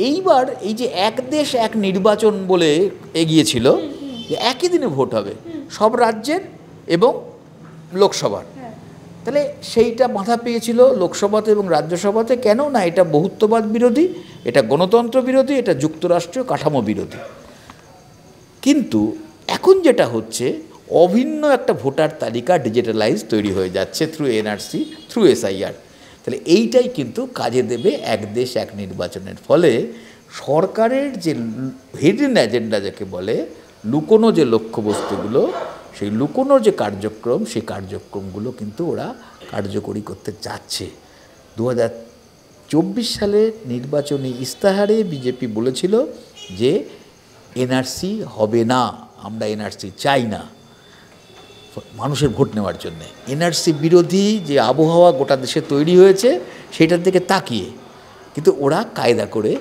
এইবার এই যে এক দেশ এক নির্বাচন বলে এগিয়েছিল, যে একই দিনে ভোট হবে সব রাজ্যের এবং লোকসভার, তাহলে সেইটা মাথা পেয়েছিল লোকসভাতে এবং রাজ্যসভাতে। কেন না, এটা বহুত্ববাদ বিরোধী, এটা গণতন্ত্র বিরোধী, এটা যুক্তরাষ্ট্রীয় কাঠামো বিরোধী। কিন্তু এখন যেটা হচ্ছে, অভিন্ন একটা ভোটার তালিকা ডিজিটালাইজ তৈরি হয়ে যাচ্ছে থ্রু এনআরসি, থ্রু এসআইআর। তাহলে এইটাই কিন্তু কাজে দেবে এক দেশ এক নির্বাচনের। ফলে সরকারের যে হিডেন এজেন্ডা যাকে বলে, লুকোনো যে লক্ষ্যবস্তুগুলো, সেই লুকোনো যে কার্যক্রম, সেই কার্যক্রমগুলো কিন্তু ওরা কার্যকরী করতে যাচ্ছে। 2024 সালের নির্বাচনী ইস্তাহারে বিজেপি বলেছিল যে এনআরসি হবে না, আমরা এনআরসি চাই না মানুষের ভোট নেওয়ার জন্যে। এনআরসি বিরোধী যে আবহাওয়া গোটা দেশে তৈরি হয়েছে সেটার দিকে তাকিয়ে কিন্তু ওরা কায়দা করে